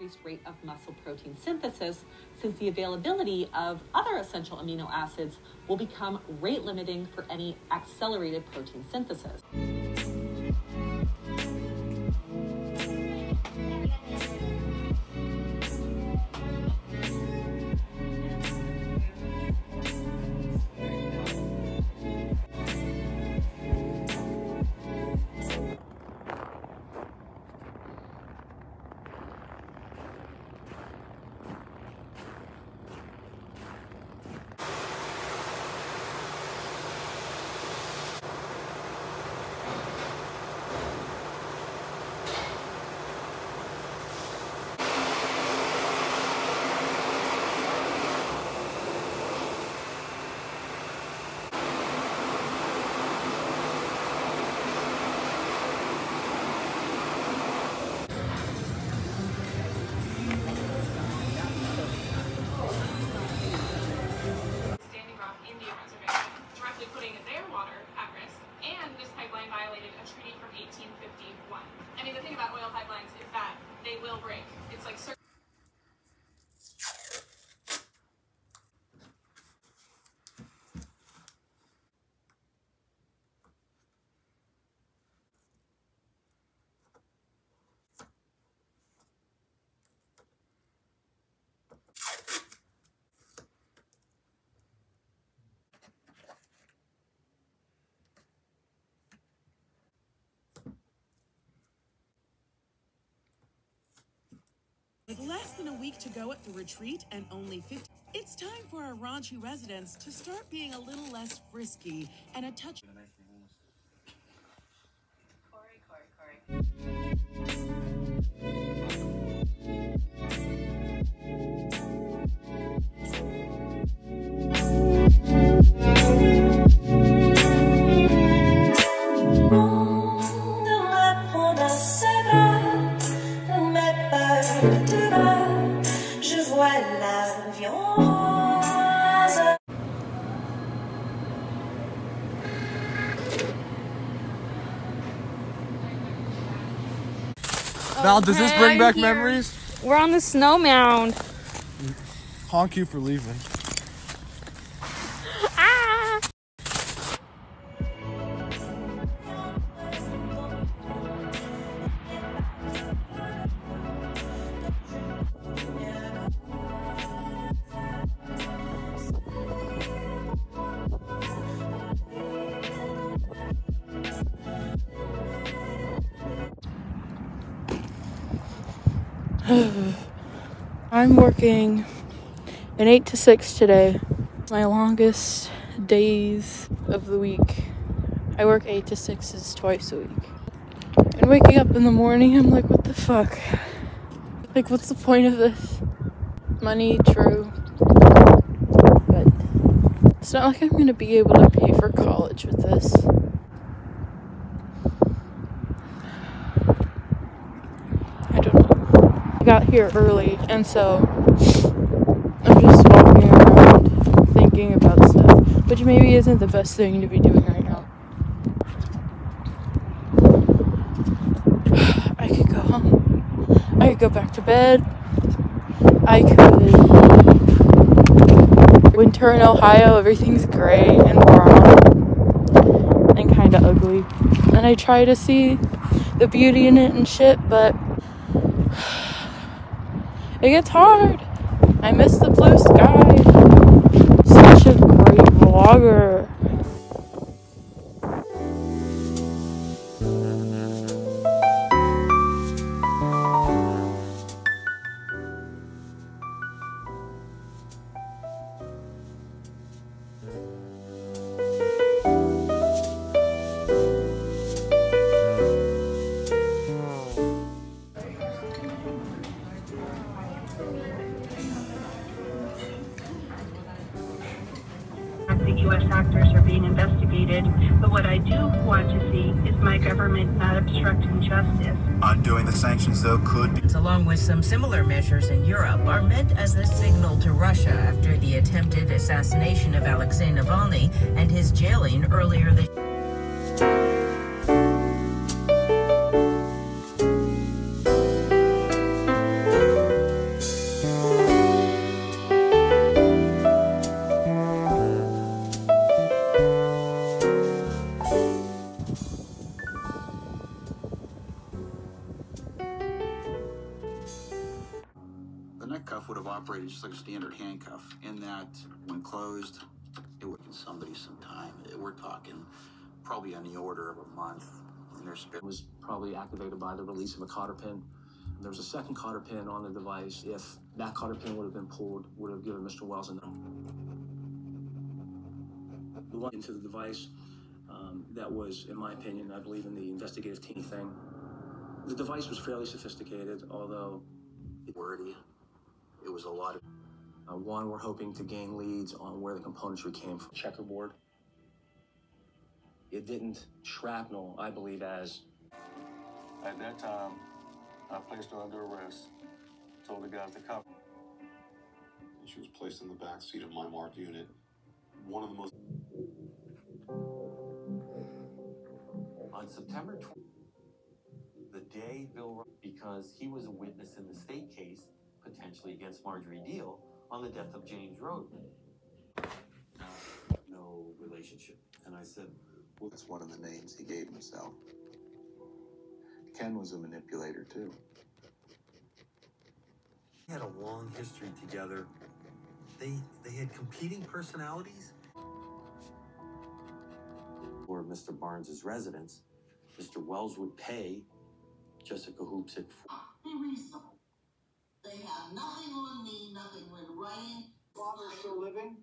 increased rate of muscle protein synthesis, since the availability of other essential amino acids will become rate limiting for any accelerated protein synthesis. Violated a treaty from 1851. I mean, the thing about oil pipelines is that they will break. It's like With less than a week to go at the retreat and only 50, it's time for our raunchy residents to start being a little less frisky and a touch. Val, does this bring back memories? We're on the snow mound. Honk you for leaving. Ah! I'm working an 8 to 6 today. My longest days of the week. I work 8 to 6s twice a week. And waking up in the morning, I'm like, what the fuck? Like, what's the point of this? Money, true. But it's not like I'm gonna be able to pay for college with this. I don't know. I got here early, and so I'm just walking around thinking about stuff, which maybe isn't the best thing to be doing right now. I could go home. I could go back to bed. I could... Winter in Ohio, everything's gray and brown and kind of ugly. And I try to see the beauty in it and shit, but it gets hard. I miss the blue sky. Such a great vlogger. U.S. actors are being investigated, but what I do want to see is my government not obstructing justice. Undoing the sanctions, though, could be... Along with some similar measures in Europe, are meant as a signal to Russia after the attempted assassination of Alexei Navalny and his jailing earlier this year. handcuff would have operated just like a standard handcuff, in that when closed, it would give somebody some time. We're talking probably on the order of a month. It was probably activated by the release of a cotter pin. There was a second cotter pin on the device. If that cotter pin would have been pulled, would have given Mr. Wells the one into the device. That was, in my opinion, I believe in the investigative team thing. The device was fairly sophisticated, although wordy. It was a lot of. One, we're hoping to gain leads on where the componentry came from. Checkerboard. It didn't shrapnel, I believe, as. At that time, I placed her under arrest, told the guys to come. She was placed in the back seat of my marked unit. One of the most. On September 20th, the day Bill, because he was a witness in the state case, potentially against Marjorie Deal, on the death of James Roden. No relationship. And I said, well, that's one of the names he gave himself. Ken was a manipulator, too. They had a long history together. They had competing personalities. For Mr. Barnes's residence, Mr. Wells would pay Jessica Hoopsick. Be reasonable. They have nothing on me, nothing in writing. Father's still living?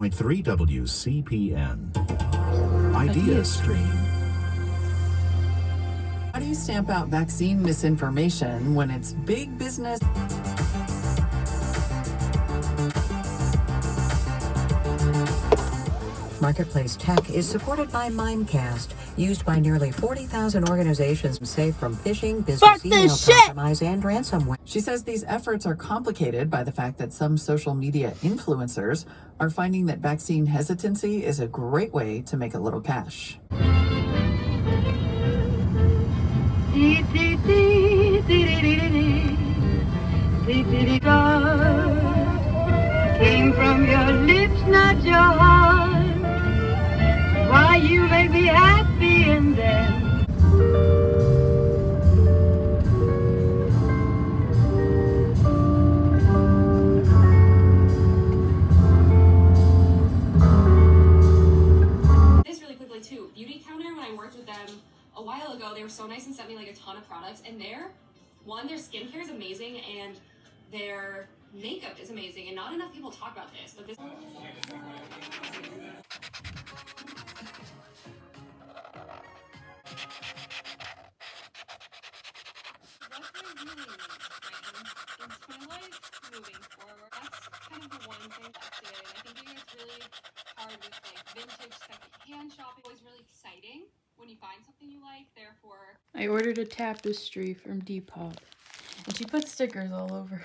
.3 WCPN. Idea Stream. How do you stamp out vaccine misinformation when it's big business? Marketplace Tech is supported by Mimecast, used by nearly 40,000 organizations safe from phishing, business email compromise, and ransomware. She says these efforts are complicated by the fact that some social media influencers are finding that vaccine hesitancy is a great way to make a little cash. Came from your lips, not your heart. Why you may be happy in them. This really quickly too. Beauty Counter, when I worked with them a while ago, they were so nice and sent me like a ton of products. And their skincare is amazing and their makeup is amazing. And not enough people talk about this, but this. When you find something you like, therefore. I ordered a tapestry from Depop, and she put stickers all over.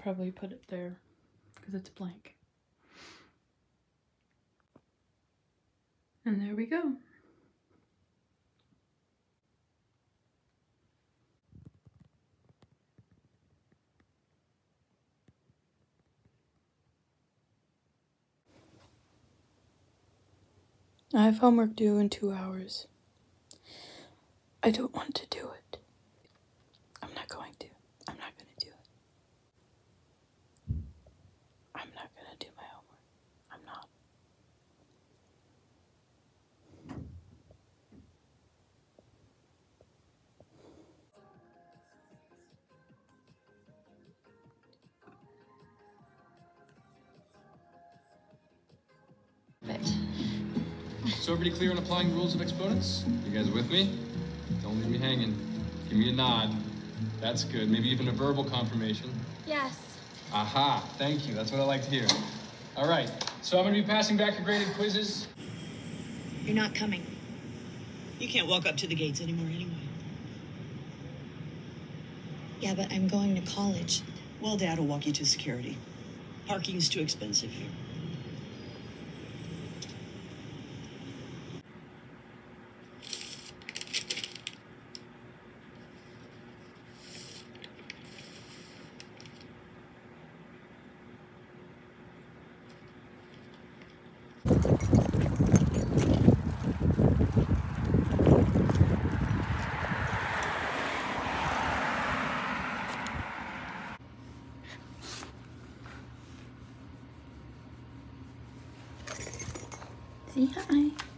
probably put it there because it's blank. And there we go. I have homework due in 2 hours. I don't want to do it. I'm not going to. I'm not going to do it. I'm not going to do my homework. I'm not. So everybody clear on applying the rules of exponents? You guys with me? Don't leave me hanging. Give me a nod. That's good. Maybe even a verbal confirmation. Yes. Aha, thank you. That's what I like to hear. All right, so I'm gonna be passing back your graded quizzes. You're not coming. You can't walk up to the gates anymore anyway. Yeah, but I'm going to college. Well, Dad will walk you to security. Parking's too expensive here. Say hi.